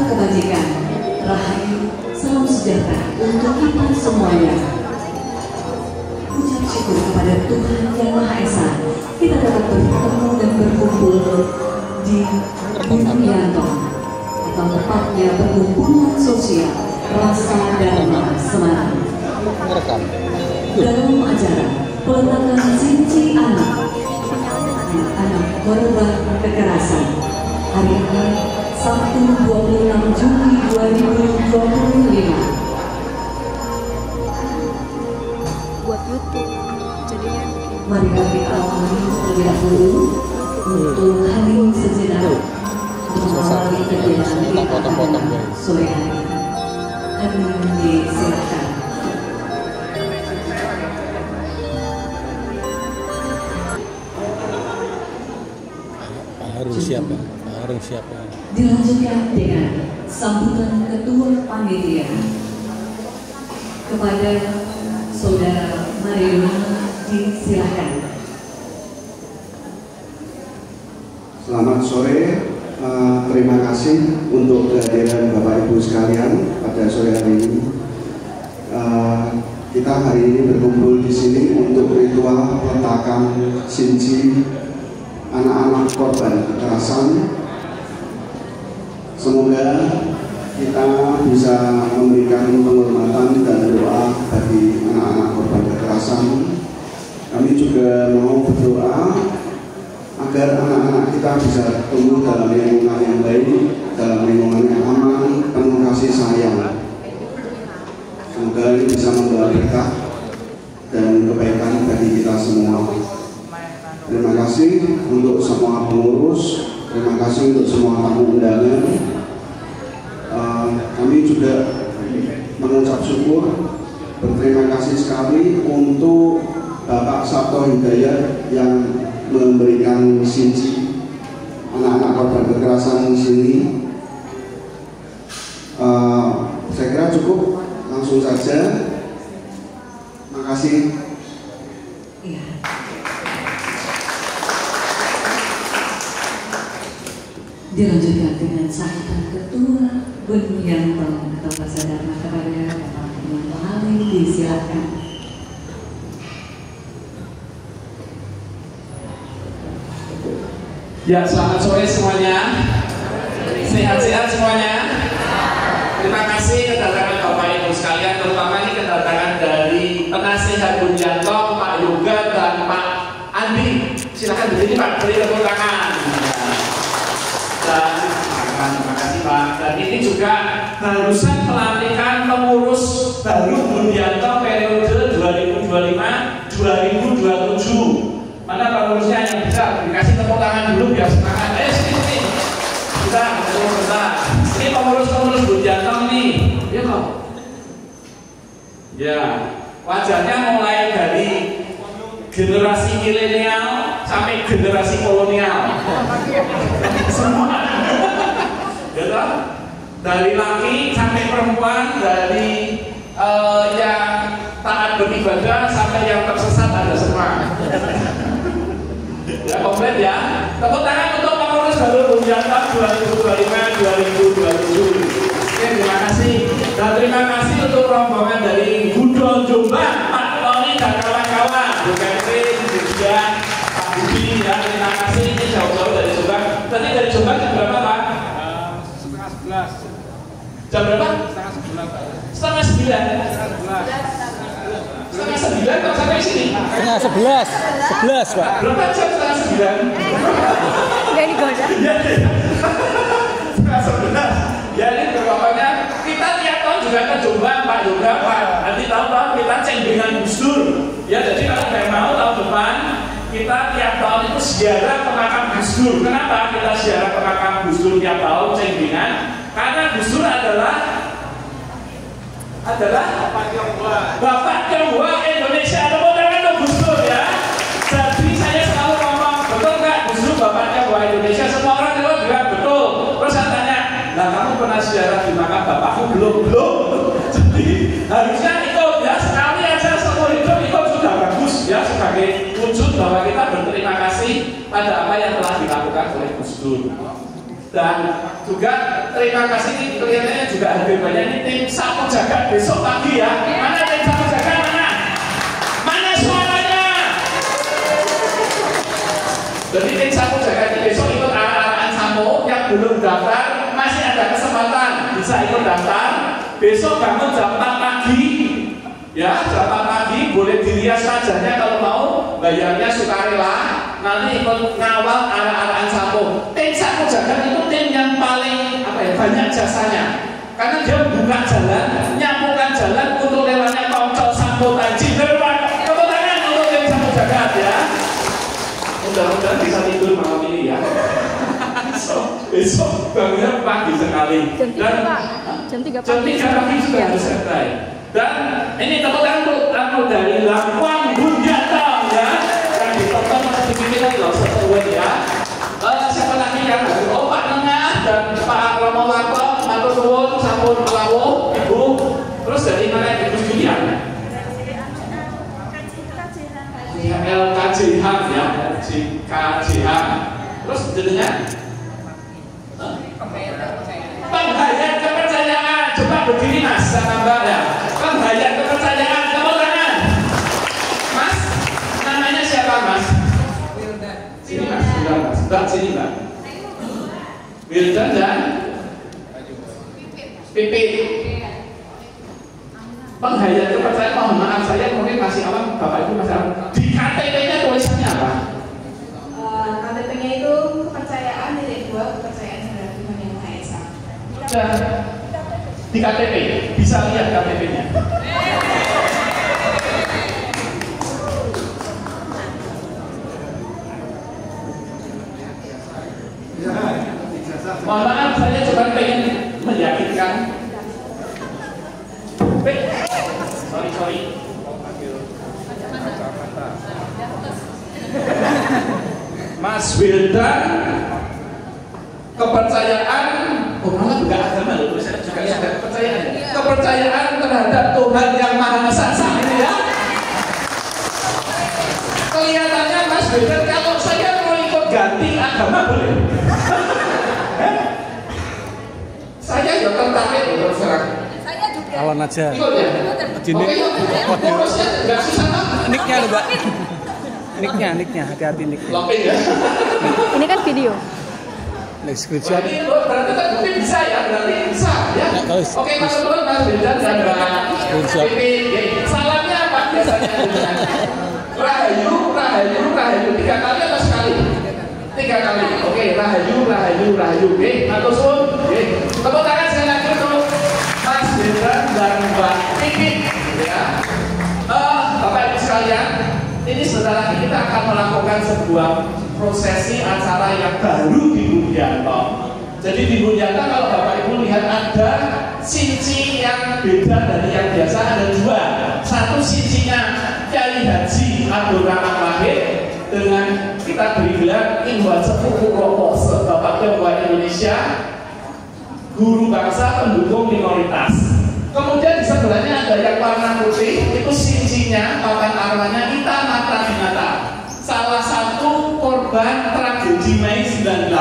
kebajikan, rahayu, salam sejahtera untuk kita semuanya. Ucap syukur kepada Tuhan Yang Maha Esa, kita dapat bertemu dan berkumpul di Gunung Yantong, atau tepatnya perkumpulan sosial Rasa Dharma Semarang. Dalam acara peletakan cincin anak korban kekerasan hari ini Sabtu 26 Juli 2025. Buat YouTube jadinya. Mari kita awali terlebih dahulu untuk hening sejenak untuk mengawali kegiatan kita pada sore hari ini. Hening disilakan. Harus siapa? Dilanjutkan dengan sambutan Ketua Panitia kepada Saudara Mario, disilakan. Selamat sore, terima kasih untuk kehadiran Bapak Ibu sekalian pada sore hari ini. Kita hari ini berkumpul di sini untuk ritual peletakan cincin anak-anak korban kekerasan. Semoga kita bisa memberikan penghormatan dan doa bagi anak-anak korban kekerasan. Kami juga mau berdoa agar anak-anak kita bisa tumbuh dalam lingkungan yang baik, dalam lingkungan yang aman, penuh kasih sayang. Semoga ini bisa membawa berkah dan kebaikan bagi kita semua. Terima kasih untuk semua pengurus, terima kasih untuk semua tamu undangan. Kami juga mengucap syukur, berterima kasih sekali untuk Bapak Sabto Hidayat yang memberikan cincin anak-anak korban kekerasan di sini. Saya kira cukup, langsung saja. Terima kasih. Dilanjutkan dengan sambutan Ketua Gunung Yantong atau Rasa Dharma kepada Bapak Imam Halim, disilakan. Ya, selamat sore semuanya. Sehat-sehat semuanya. Terima kasih kedatangan Bapak Ibu sekalian, terutama ini kedatangan dari penasihat Gunung Yantong, Pak Yoga dan Pak Andi. Silakan berdiri Pak, beri tepuk tangan. Dan terima kasih Pak. Dan ini juga barusan pelantikan pengurus baru Gunung Yantong periode 2025-2027. Mana pengurusnya yang bisa dikasih tepuk tangan dulu biar semangat. Sini. Kita bentar. Ini pengurus Gunung Yantong nih. Ya kok. Ya, wajahnya mulai dari generasi milenial sampai generasi kolonial. Semua. Ya, dari laki sampai perempuan, dari yang taat beribadah sampai yang tersesat ada semua. Ya, komplit ya. Tepuk tangan untuk pengurus baru Gunung Yantong 2025-2027. Oke, terima kasih. Dan terima kasih untuk rombongan dari Gudol Jombang, Pak Tony dan kawan-kawan, Bu Catherine, juga Pak Budi. Ya, terima kasih. Ini jauh-jauh dari Jombang. Tadi dari Jombang jam berapa Pak? Setengah 11. Jam berapa? Setengah 11. Setengah 9. Setengah 9 kok sampai sini? Setengah 11. 11 Pak. Berapa jam setengah 9? Gak digoda. Iya deh. Setengah 11. Ya ini pokoknya kita tiap tahun juga ke Jombang Pak Yoga Pak. Nanti tahun-tahun kita cenggengan Gus Dur. Ya jadi kalau nggak mau tahun depan kita tiap tahun itu ziarah ke makam Gus Dur. Kenapa kita ziarah ke makam Gus Dur tiap tahun cenggengan? Karena Gus Dur adalah Bapak Tionghoa Indonesia. Tepuk tangan untuk Gus Dur ya. Jadi saya selalu ngomong, betul nggak Gus Dur Bapak Tionghoa Indonesia? Semua orang jawab juga betul. Terus saya tanya, lah kamu pernah ziarah di makam bapakku? Belum. Jadi harusnya ikut ya, sekali aja seumur hidup ikut sudah bagus ya, sebagai wujud bahwa kita berterima kasih pada apa yang telah dilakukan oleh Gus Dur. Dan juga terima kasih kelihatannya juga hadir banyak ini tim sapu jagat besok pagi ya. Mana tim sapu jagat mana? Mana suaranya? Jadi tim sapu jagat ini besok ikut arah-arahan sapu. Yang belum daftar masih ada kesempatan bisa ikut daftar. Besok bangun jam 4 pagi. Ya, jam 4 pagi boleh dirias wajahnya kalau mau, bayarnya sukarela. Nanti ikut ngawal arah-arahan sapu. Tim sapu jagat itu tim yang paling banyak jasanya, karena dia buka jalan, nyapukan jalan untuk lewatnya tongcol sapu tanji. Tepuk tangan untuk tim sapu jagat ya. Mudah-mudahan bisa tidur malam ini ya. Besok bangunnya pagi sekali. Jam 3 Pak. Jam 3 pagi. Jam 3 pagi sudah harus selesai. Dan ini tepuk tangan untuk dari Lampang Bunjatang ya. Yang ditonton dibikin lagi loh sesuai ya. Siapa lagi yang dari Pak Nengah dan Pak Romo Warto, matur nuwun sampun melawuh Ibu. Terus dari mana Ibu Julian? LKJH ya, KJH. Terus jadinya penghayat kepercayaan. Coba berdiri Mas, sama Mbak ya. Penghayat kepercayaan, tepuk tangan. Mas, namanya siapa Mas? Sini Mas, Mbak Mas. Mbak sini Mbak. Wildan dan Pipit. Penghayat kepercayaan, mohon maaf saya mungkin masih awam, Bapak Ibu masih awam. Di KTP-nya tulisannya apa? KTP-nya itu kepercayaan dari dua kepercayaan terhadap Tuhan Yang Maha Esa. Di KTP, bisa lihat KTP-nya. Mohon maaf, saya cuma pengen meyakinkan. Sorry. Mas Wildan, kepercayaan, malah bukan agama loh, saya juga ada kepercayaan. Kepercayaan terhadap Tuhan Yang Maha Esa ini ya. Kelihatannya Mas Wildan, kalau saya mau ikut ganti agama boleh. Saya ya tertarik terus terang. Awan aja. Ikut ya. Oke, ngurusnya nggak susah kan? Niknya loh, Mbak. Niknya, hati-hati niknya. Login ya. Ini kan video. Next screenshot. Berarti terbukti bisa ya, berarti bisa ya. Oke, teman-teman Mas Wildan dan Mbak Screenshot. Pipi. Salamnya apa biasanya? Rahayu. 3 kali atau sekali? 3 kali. Oke, Rahayu. Oke, matur suwun. Oke. Tepuk tangan sekali lagi untuk Mas Wildan dan Mbak Pipi. Ya. Bapak Ibu sekalian, ini sebentar lagi kita akan melakukan sebuah prosesi acara yang baru di Bundianto. Jadi di Bundianto kalau Bapak Ibu lihat ada sinci yang beda dari yang biasa, ada 2. Satu sincinya Kyai Haji Abdul Rahman Wahid dengan kita beri gelar Inwan Sepuh Romo Bapak Tionghoa Indonesia, guru bangsa pendukung minoritas. Kemudian di sebelahnya ada yang warna putih, itu sincinya, papan arwahnya Ita Mata Dinata, salah satu korban tragedi Mei 98.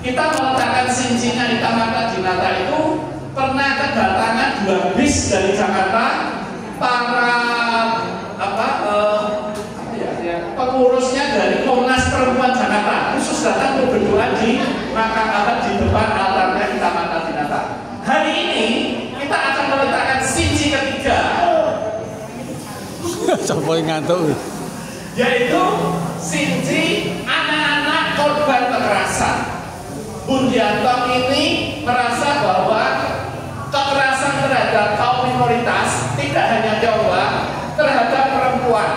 Kita meletakkan sincinya Ita Mata Dinata itu pernah kedatangan 2 bis dari Jakarta, para pengurusnya dari Komnas Perempuan Jakarta, khusus datang untuk berdoa di makam adat di depan altarnya Ita Mata Dinata. Hari ini kita akan meletakkan sinci ketiga, Coba ngantuk. yaitu sinci anak-anak korban kekerasan. Bundianto ini merasa bahwa kekerasan terhadap kaum minoritas tidak hanya Tionghoa, terhadap perempuan,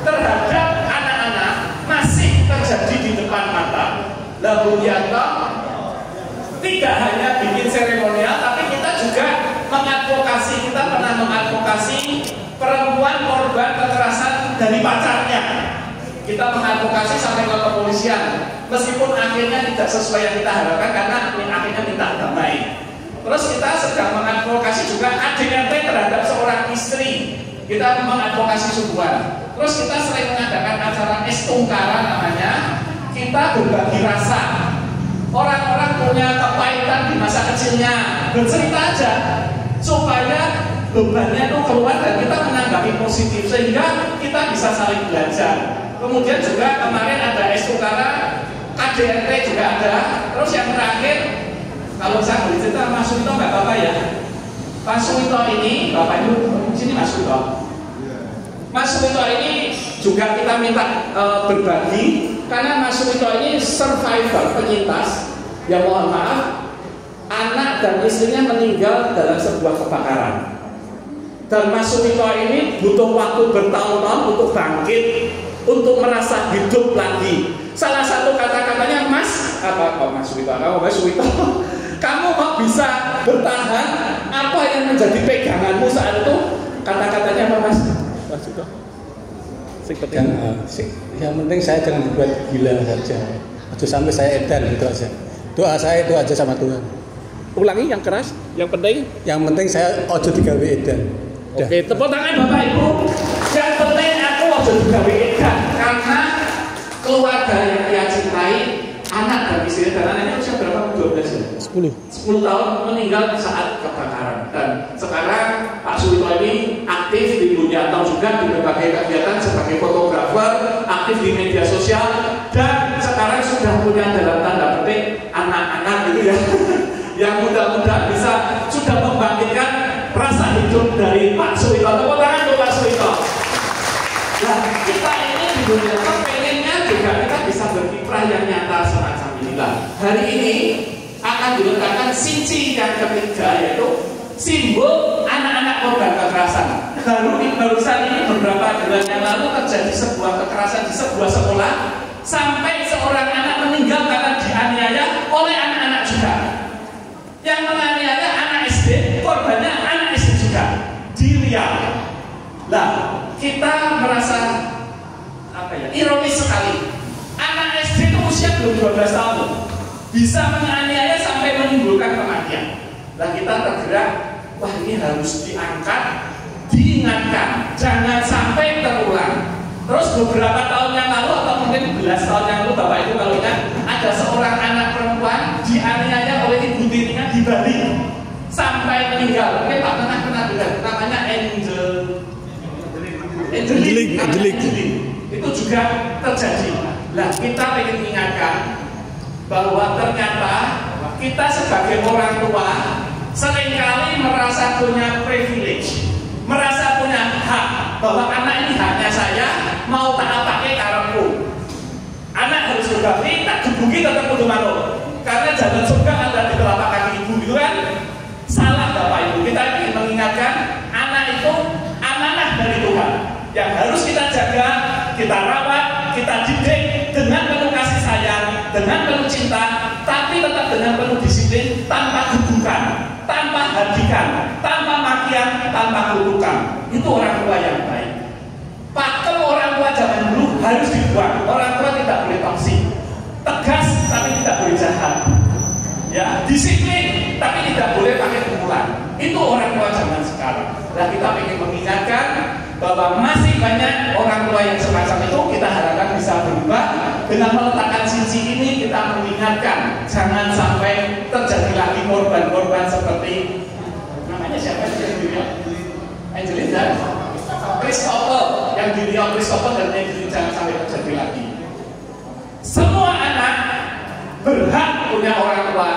terhadap anak-anak masih terjadi di depan mata. Lah Bundianto tidak hanya bikin seremonial, tapi kita juga mengadvokasi. Kita pernah mengadvokasi perempuan korban kekerasan dari pacarnya. Kita mengadvokasi sampai ke kepolisian, meskipun akhirnya tidak sesuai yang kita harapkan karena akhirnya minta damai. Terus kita sedang mengadvokasi juga ADRT terhadap seorang istri. Kita mengadvokasi subuhan. Terus kita sering mengadakan acara Estungkara namanya. Kita berbagi rasa. Orang-orang punya masa kecilnya, bercerita aja supaya bebannya itu keluar dan kita menanggapi positif sehingga kita bisa saling belajar. Kemudian juga kemarin ada Estukara, KDRT juga ada. Terus yang terakhir, kalau saya boleh cerita, Mas Suwito nggak apa-apa ya. Mas Suwito ini, Bapak Ibu, sini Mas Suwito. Mas Suwito ini juga kita minta berbagi karena Mas Suwito ini survivor, penyintas. Ya mohon maaf, anak dan istrinya meninggal dalam sebuah kebakaran. Dan Mas Suwito ini butuh waktu bertahun-tahun untuk bangkit, untuk merasa hidup lagi. Salah satu kata-katanya, Mas, apa kok Mas Suwito? Mas Suwito, kamu kok bisa bertahan? Apa yang menjadi peganganmu saat itu? Kata-katanya apa, Mas? Mas Suwito. Yang penting saya jangan dibuat gila saja. Aduh sampai saya edan itu aja. Doa saya itu aja sama Tuhan. Ulangi yang keras, yang penting. Yang penting saya ojo digawe edan. Oke, tepuk tangan Bapak Ibu. Yang penting aku ojo digawe edan karena keluarga yang dia cintai, anak dan istri dan anaknya usia berapa? 12 ya? 10 tahun meninggal saat kebakaran. Dan sekarang Pak Suwito ini aktif di dunia atau juga di berbagai kegiatan sebagai fotografer, aktif di media sosial, dan sekarang sudah punya dalam tanda petik anak-anak gitu ya yang mudah-mudahan bisa sudah membangkitkan rasa hidup dari Pak Suwito. Tepuk tangan untuk Pak Suwito. Nah, kita ini di dunia pengennya juga kita bisa berkiprah yang nyata semacam inilah. Hari ini akan diletakkan cincin yang ketiga, yaitu simbol anak-anak korban kekerasan. Barusan ini beberapa bulan yang lalu terjadi sebuah kekerasan di sebuah sekolah sampai seorang anak meninggal karena dianiaya oleh anak-anak juga. Yang menganiaya anak SD, korbannya anak SD juga di Riau. Nah, kita merasa ironis sekali. Anak SD itu usia belum 12 tahun bisa menganiaya sampai menimbulkan kematian. Nah, kita tergerak, wah ini harus diangkat, diingatkan, jangan sampai terulang. Terus beberapa tahun yang lalu atau mungkin belas tahun yang lalu, Bapak Ibu kalau ingat, ada seorang anak perempuan dianiaya oleh ibu tirinya di Bali sampai meninggal. Mungkin Pak pernah dengar, namanya Angelik. Itu juga terjadi. Nah, kita ingin mengingatkan bahwa ternyata kita sebagai orang tua seringkali merasa punya privilege, merasa punya hak bahwa anak ini haknya saya, mau tak pakai karepku. Anak harus berbakti, tak gebuki tetap kudu manut. Karena jalan surga ada di telapak kaki ibu, gitu kan? Salah Bapak Ibu. Kita ingin mengingatkan anak itu amanah dari Tuhan yang harus kita jaga, kita rawat, kita didik dengan penuh kasih sayang, dengan penuh cinta, tapi tetap dengan penuh disiplin, tanpa gebukan, tanpa hadikan, tanpa makian, tanpa kutukan. Itu orang tua yang baik. Pakem orang tua zaman dulu harus dibuang. Orang tua tidak boleh toksik, tegas tapi tidak boleh jahat, ya, disiplin tapi tidak boleh pakai pukulan. Itu orang tua zaman sekarang. Nah, kita ingin mengingatkan bahwa masih banyak orang tua yang semacam itu. Kita harapkan bisa berubah. Dengan meletakkan cincin ini kita mengingatkan jangan sampai terjadi lagi korban-korban seperti namanya siapa yang di Riau? Angelis dan Christopher yang di Riau, Christopher dan Angelis, jangan sampai terjadi lagi. Semua anak berhak punya orang tua,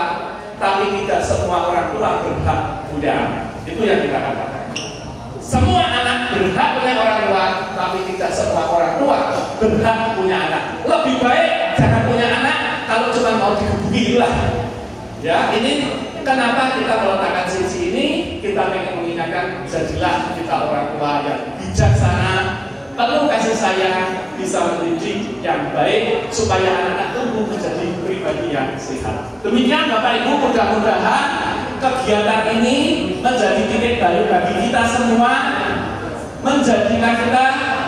tapi tidak semua orang tua berhak punya anak. Itu yang kita katakan. Semua anak berhak punya orang tua, tapi tidak semua orang tua berhak punya anak. Lebih baik jangan punya anak kalau cuma mau digebuki lah. Ya, ini kenapa kita meletakkan sisi ini. Kita ingin mengingatkan jadilah kita orang tua yang bijaksana, penuh kasih sayang, bisa mendidik yang baik supaya anak-anak tumbuh menjadi pribadi yang sehat. Demikian Bapak Ibu, mudah-mudahan kegiatan ini menjadi titik balik bagi kita semua, menjadikan kita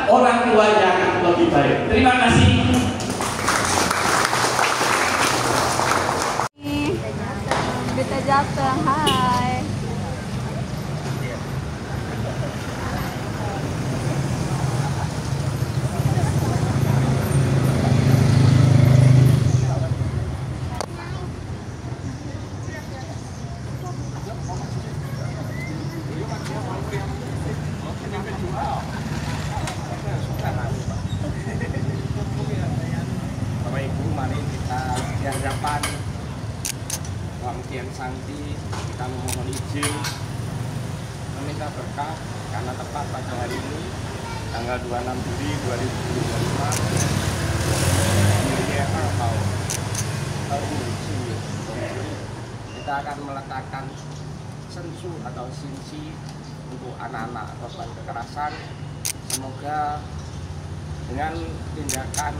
orang tua yang lebih baik. Terima kasih. Kita jatuh, hai. di hadapan Wang Tien Sangti kita memohon izin meminta berkah karena tepat pada hari ini tanggal 26 Juli 2025 kita akan meletakkan sensu atau sinsi untuk anak-anak korban kekerasan. Semoga dengan tindakan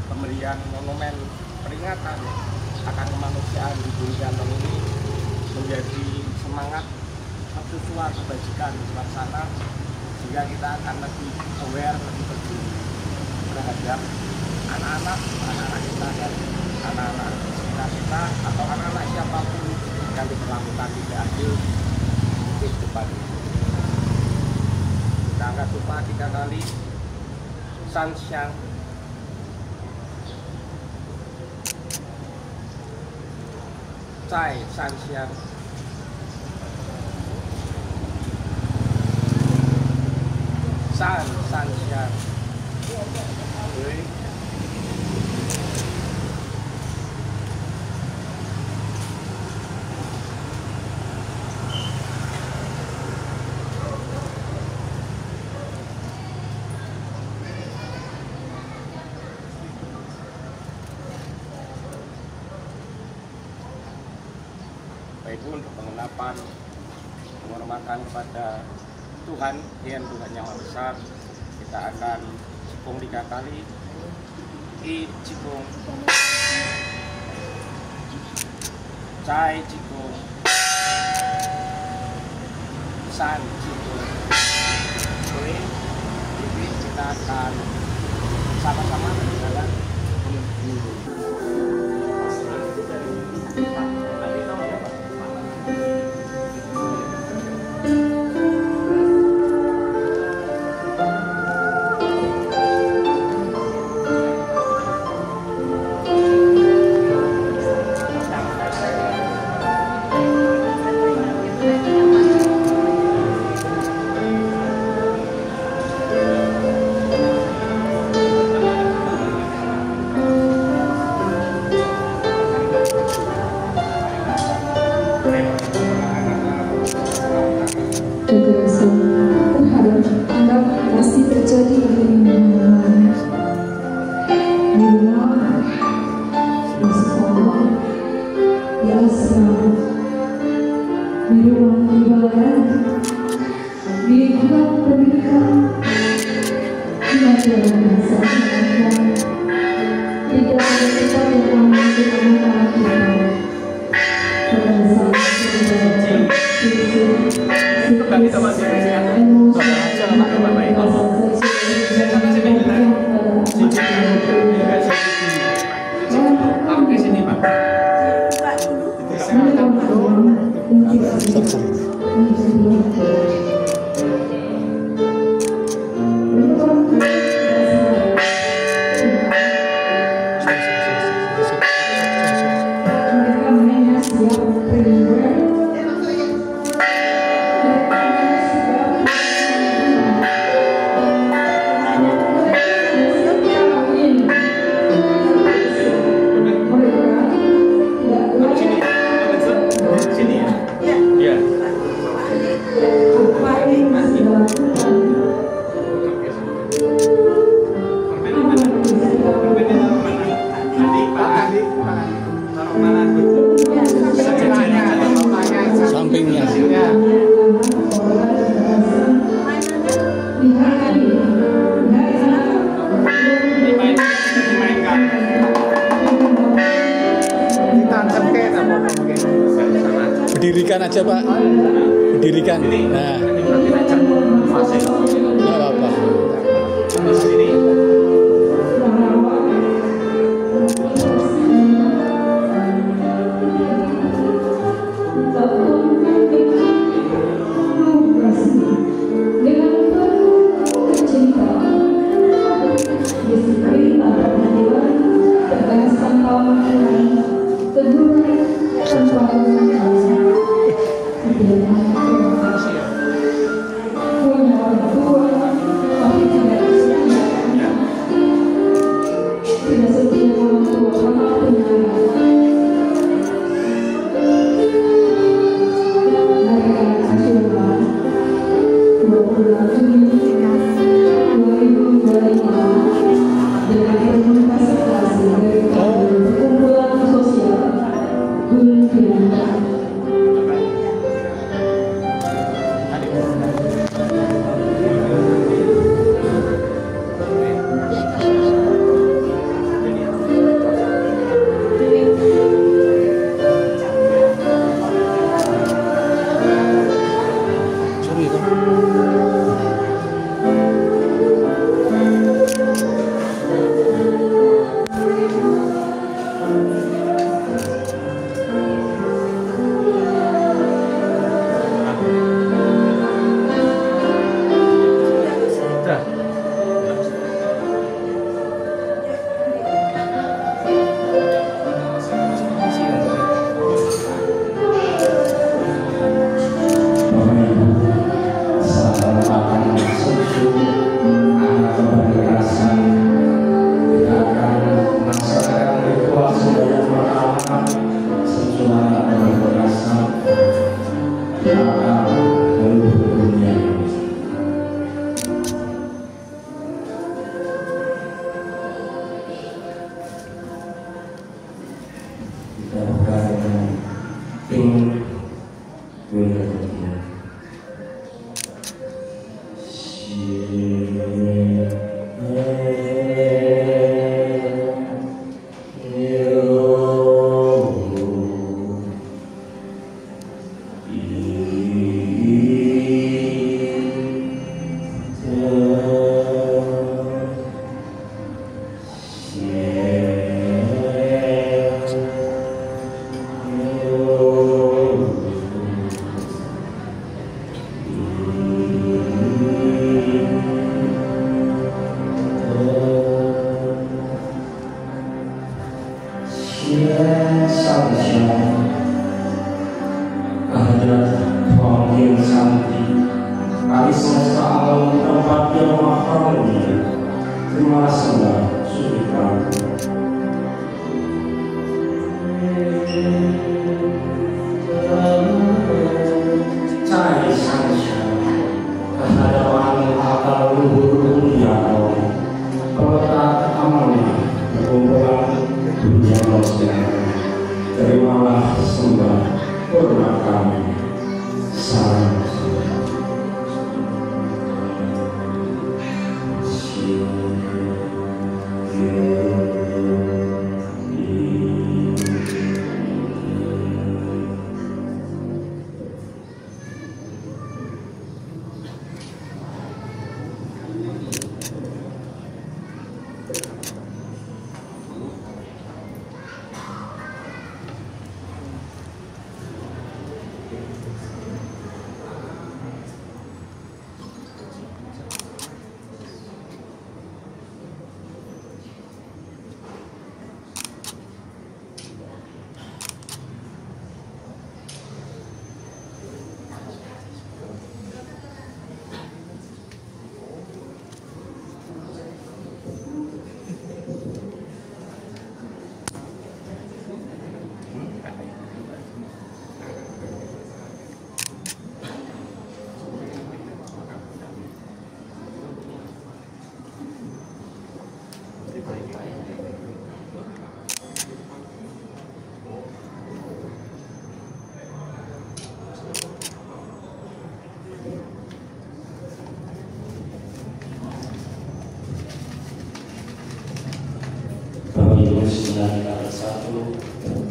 pemberian monumen peringatan akan kemanusiaan di Gunung Piantong ini menjadi semangat mercusuar kebajikan di luar sana, sehingga kita akan lebih aware, lebih peduli terhadap anak-anak kita dan anak-anak sekitar kita atau anak-anak siapapun yang diperlakukan tidak adil di depan ini. Kita angkat lupa 3 kali. Sanxiang, Zai Sanxiang, San Sanxiang. Baik untuk penghormatan kepada Tuhan, Yang Tuhan yang Maha Besar, kita akan cipung 3 kali. I cipung, Cai cipung, San cipung. Oke, jadi kita akan sama-sama berjalan menuju. Berdirikan aja Pak, berdirikan. Nah, nggak apa-apa. Terimalah sembah purna kami. Salam.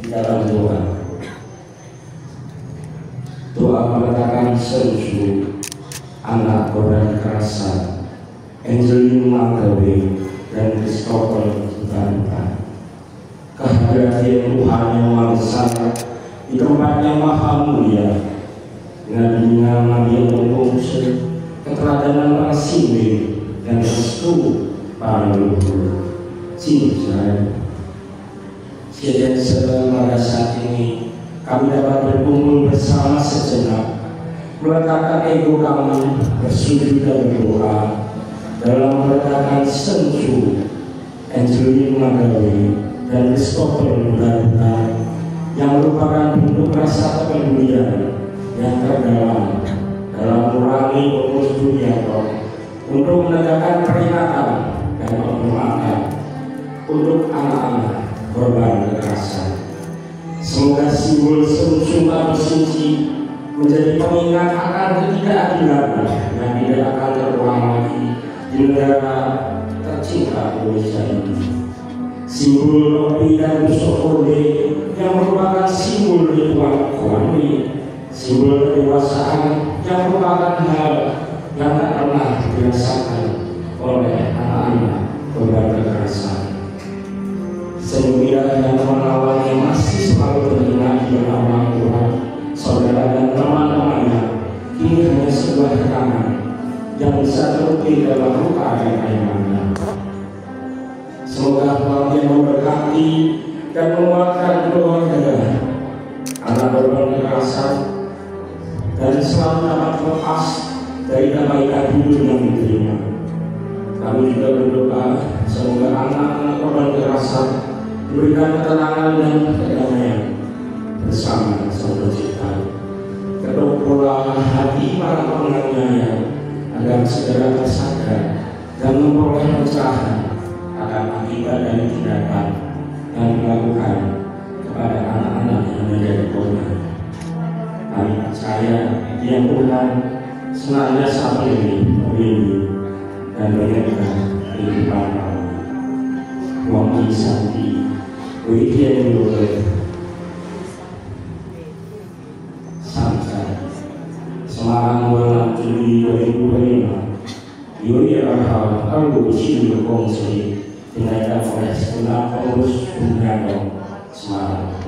Dalam doa meletakkan senju anak korban kekerasan Angelina Magawe dan Christopher Banta, kehadiran Tuhan yang Maha Besar di tempat yang maha mulia dengan bimbingan Nabi yang berfungsi, keteladanan para sindir dan restu para leluhur. Cinta Sejak pada saat ini kami dapat berkumpul bersama sejenak, meletakkan ego kami bersujud dan berdoa dalam meletakkan senju Angelina Magawe dan Christopher Banta yang merupakan bentuk rasa kepedulian yang terdalam dalam nurani pengurus dunia untuk menegakkan peringatan dan penghormatan untuk anak-anak korban kekerasan. Semoga simbol senju atau suci menjadi pengingat akan ketidakadilan yang tidak akan terulang lagi di negara tercinta Indonesia ini. Simbol Robi dan Busokode yang merupakan simbol ritual Kwani, simbol kedewasaan yang merupakan hal yang tak pernah dirasakan oleh anak-anak korban kekerasan. Sehingga yang menawan yang masih selalu teringat di dalam Tuhan, saudara dan teman-temannya, kini hanya sebuah rekaman yang bisa terukir dalam luka dan air mata. Semoga Tuhan yang memberkati dan menguatkan keluarga anak korban kekerasan dan selalu dapat lepas dari kebaikan hidup yang diterima. Kami juga berdoa semoga anak-anak korban kekerasan diberikan ketenangan dan kedamaian bersama Sang Pencipta. Ketuk pula hati para penganiaya agar segera tersadar dan memperoleh pencerahan akan akibat dari tindakan yang dilakukan kepada anak-anak yang menjadi korban. Kami percaya Dia Tuhan senantiasa melindungi dan menjaga kehidupan kami. Wong Santi Weekend World Sampai Semarang bulan Juli 2005 Yuri Rahal Algo Sini Kongsi dinaikkan oleh segenap pengurus Bung Semarang.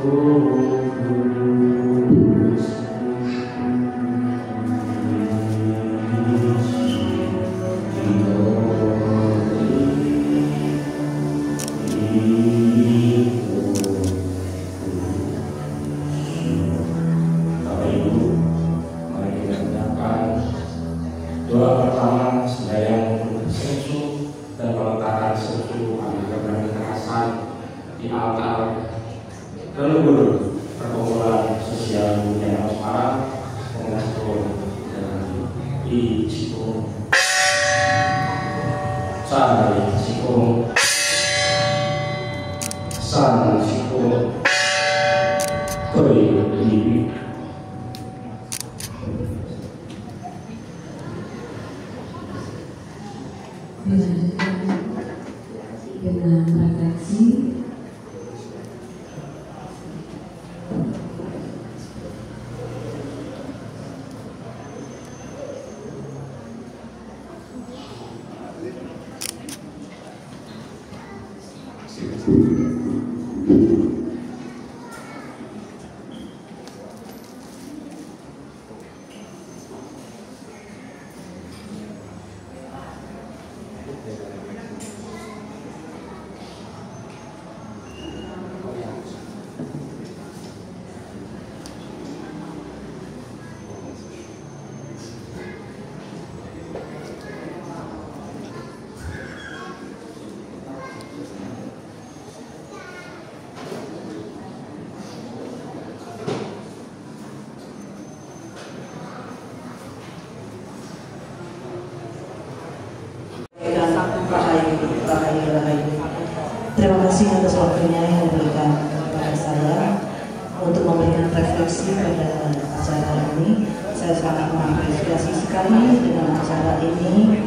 Doa pertama sembahyang sensu dan peletakan sensu anti kekerasan di altar leluhur perkumpulan sosial budaya Semarang dengan di Cikung San Cikung Koi dengan refleksi terima kasih atas waktunya yang diberikan kepada saya untuk memberikan refleksi pada acara ini. Saya sangat mengapresiasi sekali dengan acara ini.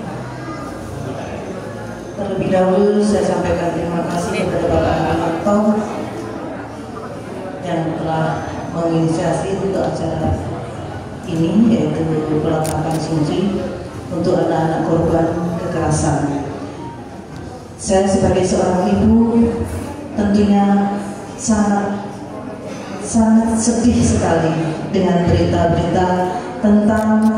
Terlebih dahulu saya sampaikan terima kasih kepada Bapak Harto yang telah menginisiasi untuk acara ini, yaitu peletakan cincin untuk anak-anak korban kekerasan. Saya sebagai seorang ibu tentunya sangat sedih sekali dengan berita-berita tentang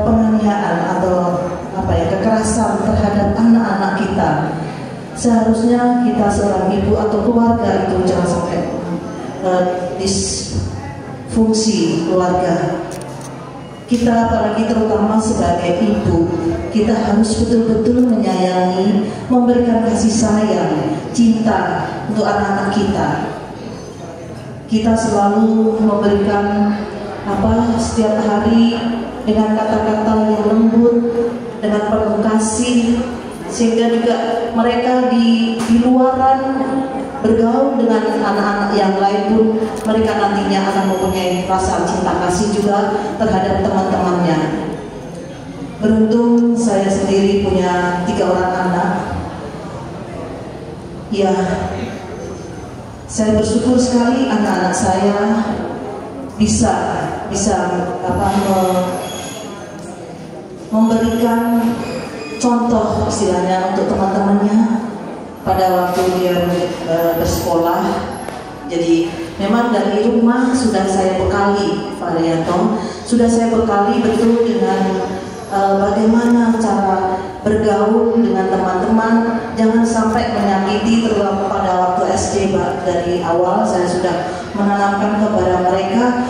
penganiayaan atau kekerasan terhadap anak-anak kita. Seharusnya kita seorang ibu atau keluarga itu jangan sampai disfungsi keluarga. Kita apalagi terutama sebagai ibu, kita harus betul-betul menyayangi, memberikan kasih sayang, cinta untuk anak-anak kita. Kita selalu memberikan setiap hari dengan kata-kata yang lembut, dengan penuh kasih, sehingga juga mereka di luaran bergaul dengan anak-anak yang lain pun mereka nantinya akan mempunyai rasa cinta kasih juga terhadap teman-temannya. Beruntung saya sendiri punya 3 orang anak. Ya, saya bersyukur sekali anak-anak saya bisa memberikan contoh istilahnya untuk teman-temannya pada waktu dia bersekolah. Jadi memang dari rumah sudah saya bekali, Pak Rianto, sudah saya bekali betul dengan bagaimana cara bergaul dengan teman-teman, jangan sampai menyakiti, terutama pada waktu SD. Dari awal saya sudah menanamkan kepada mereka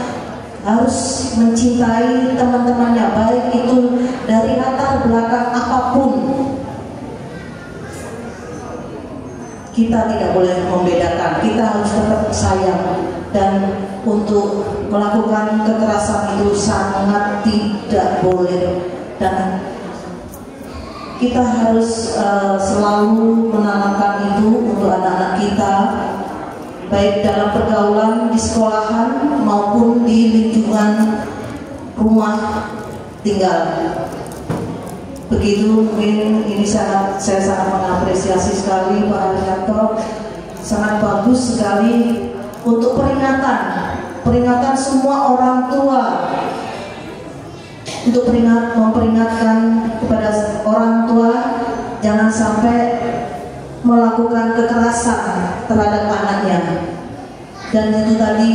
harus mencintai teman-temannya, baik itu dari latar belakang apapun. Kita tidak boleh membedakan, kita harus tetap sayang. Dan untuk melakukan kekerasan itu sangat tidak boleh. Dan kita harus selalu menanamkan itu untuk anak-anak kita, baik dalam pergaulan di sekolahan maupun di lingkungan rumah tinggal. Begitu mungkin ini saya sangat mengapresiasi sekali Pak Harto, sangat bagus sekali untuk peringatan semua orang tua, untuk memperingatkan kepada orang tua jangan sampai melakukan kekerasan terhadap anaknya. dan itu tadi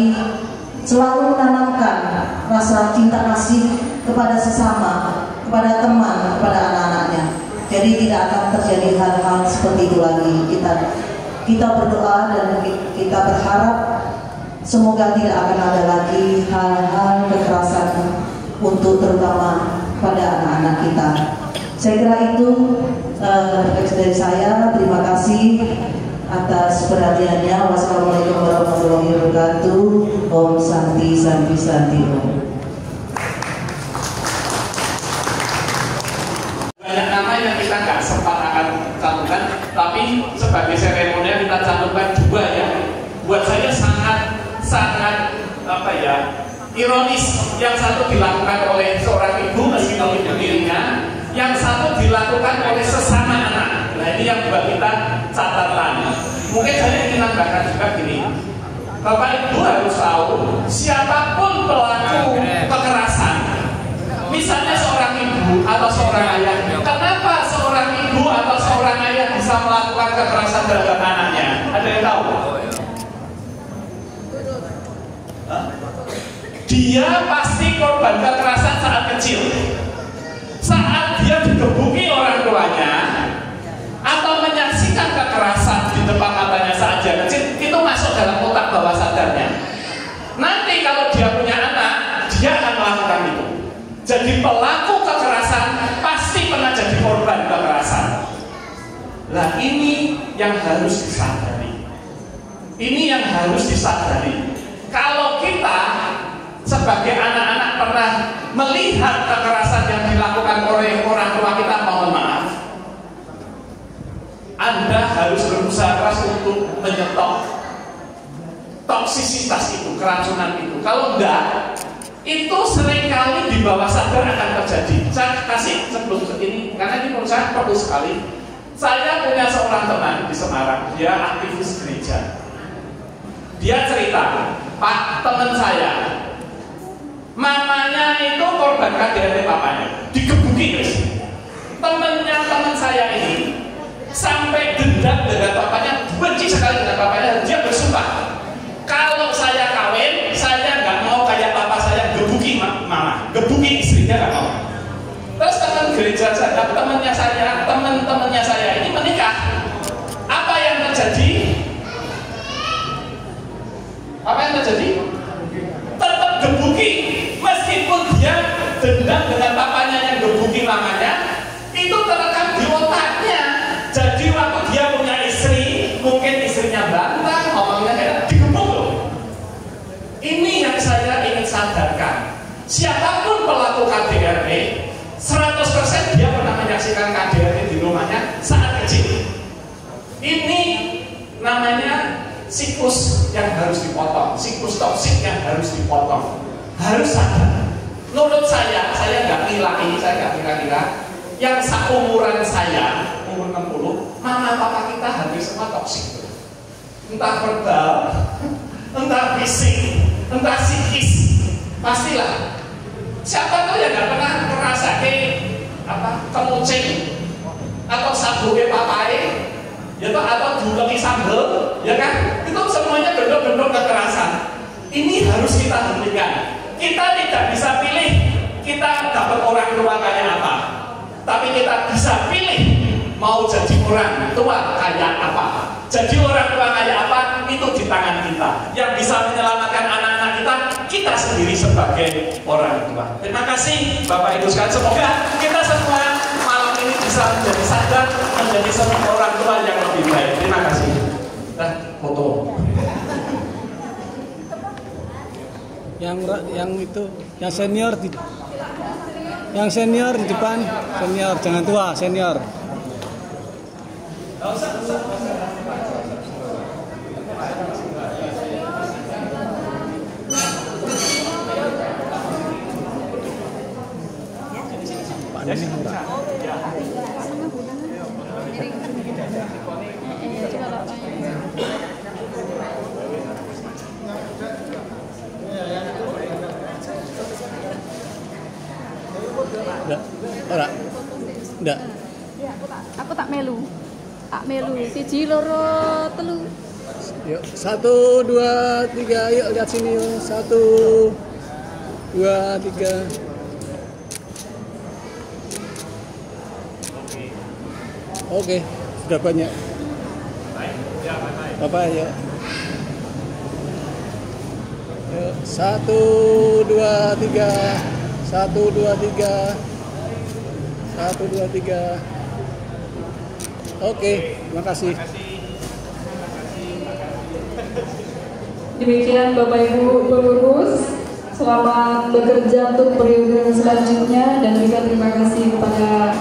selalu menanamkan rasa cinta kasih kepada sesama, kepada teman, kepada anak-anaknya. Jadi tidak akan terjadi hal-hal seperti itu lagi. Kita berdoa dan kita berharap semoga tidak akan ada lagi hal-hal kekerasan untuk terutama pada anak-anak kita. Saya kira itu dari saya. Terima kasih atas perhatiannya. Wassalamualaikum warahmatullahi wabarakatuh. Om Santi Santi Santi Om. Banyak nama yang kita nggak sempat akan cantumkan, tapi sebagai seremonial kita cantumkan dua yang buat saya sangat apa ya, ironis. Yang satu dilakukan oleh seorang ibu meskipun ibu dirinya, yang satu dilakukan oleh sesama anak. Nah ini yang buat kita catatan. Mungkin saya ingin menambahkan juga gini, Bapak Ibu harus tahu siapapun pelaku kekerasan, misalnya seorang ibu atau seorang ayah, kenapa seorang ibu atau seorang ayah bisa melakukan kekerasan terhadap anaknya? Ada yang tahu? Dia pasti korban kekerasan saat kecil. Saat dia digebuki orang tuanya atau menyaksikan kekerasan di depan matanya saat dia kecil, itu masuk dalam otak bawah sadarnya. Nanti kalau dia punya anak, dia akan melakukan itu. Jadi pelaku kekerasan pasti pernah jadi korban kekerasan. Nah ini yang harus disadari. Ini yang harus disadari. Kalau kita sebagai anak-anak pernah melihat kekerasan yang dilakukan oleh orang tua kita, mohon maaf, Anda harus berusaha keras untuk menyetop toksisitas itu, keracunan itu. Kalau enggak, itu seringkali di bawah sadar akan terjadi. Saya kasih sebelum ini, karena ini menurut saya perlu sekali. Saya punya seorang teman di Semarang, dia aktivis gereja. Dia cerita, Pak, teman saya, mamanya itu korban KDRT papanya, digebuki guys. Teman saya ini sampai dendam dengan papanya, benci sekali dengan papanya, dia bersumpah, kalau saya kawin, saya nggak mau kayak papa saya gebuki mama, gebuki istrinya nggak mau. Terus teman gereja saya, teman-temannya saya ini menikah. Apa yang terjadi? Apa yang terjadi? Tetap gebuki, meskipun dia dendam dengan papanya yang gebuki mamanya, itu terekam di otaknya. Jadi waktu dia punya istri, mungkin istrinya bantah, ngomongnya kayak digebuk loh. Ini yang saya ingin sadarkan. Siapapun pelaku KDRT, 100% dia pernah menyaksikan KDRT di rumahnya saat kecil. Ini namanya siklus yang harus dipotong, siklus toksik yang harus dipotong. Harus sadar. Menurut saya nggak nilai, saya nggak kira-kira yang seumuran saya, umur 60, mama papa kita hampir semua toksik. Entah verbal, entah fisik, entah psikis, pastilah. Siapa tuh yang nggak pernah merasakan kemucing atau sabuke papai, ya toh, atau duleki sambel, ya kan? Itu semuanya bentuk-bentuk kekerasan. Ini harus kita hentikan. Kita tidak bisa pilih kita dapat orang tua kayak apa, tapi kita bisa pilih mau jadi orang tua kayak apa. Jadi orang tua kayak apa itu di tangan kita. Yang bisa menyelamatkan anak-anak kita sendiri sebagai orang tua. Terima kasih Bapak Ibu sekalian. Semoga kita semua malam ini bisa menjadi sadar, menjadi seorang orang tua yang lebih baik. Terima kasih. Foto. Yang senior di depan, senior, jangan tua, senior. Enggak. Aku tak melu. Tak melu. Siji loro telu. Yuk, 1, 2, 3, yuk lihat sini yuk. 1, 2, 3. Oke, sudah banyak. Bapak ya. Yuk, 1, 2, 3. 1, 2, 3. 1, 2, 3. Oke, terima kasih. Demikian Bapak Ibu pengurus, selamat bekerja untuk periode selanjutnya dan juga terima kasih kepada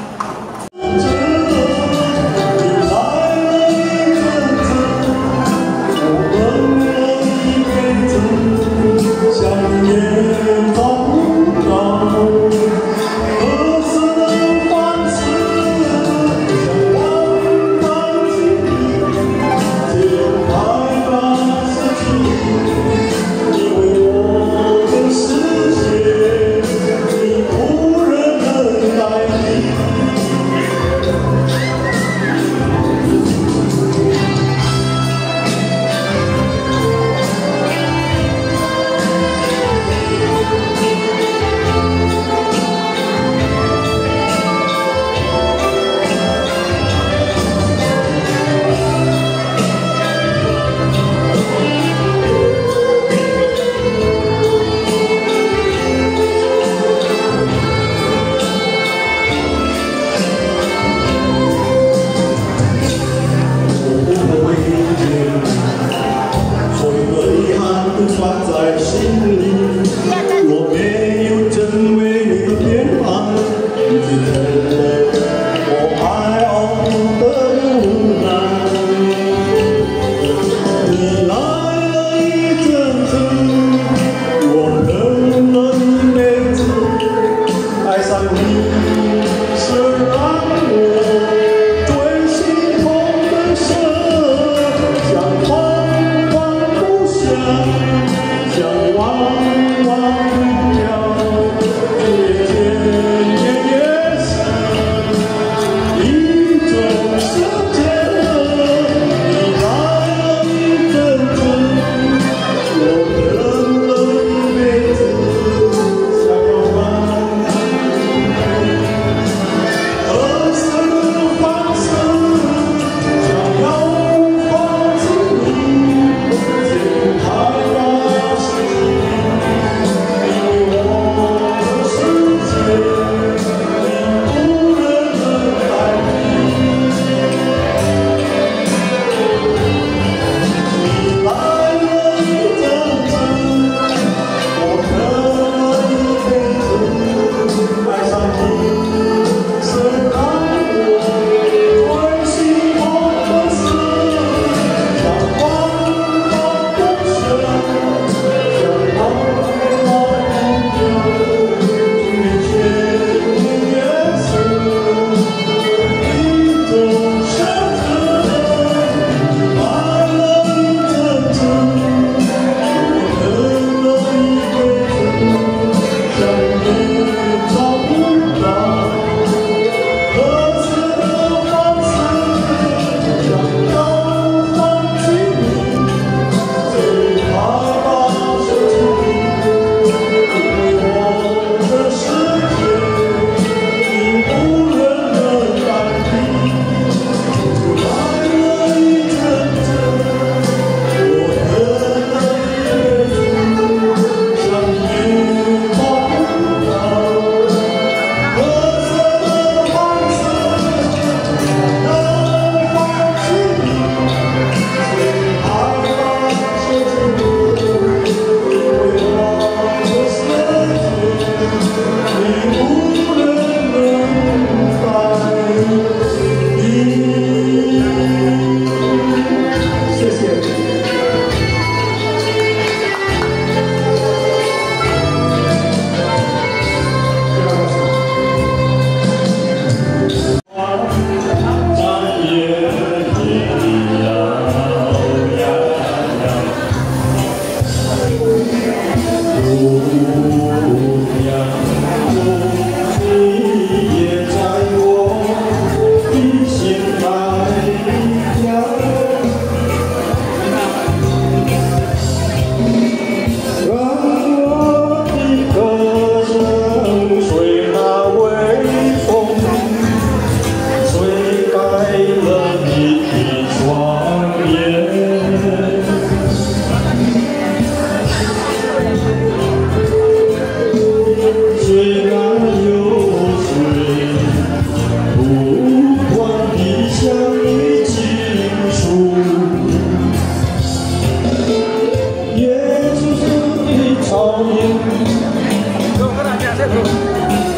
Tuh, kan aja saya tuh.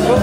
Ya.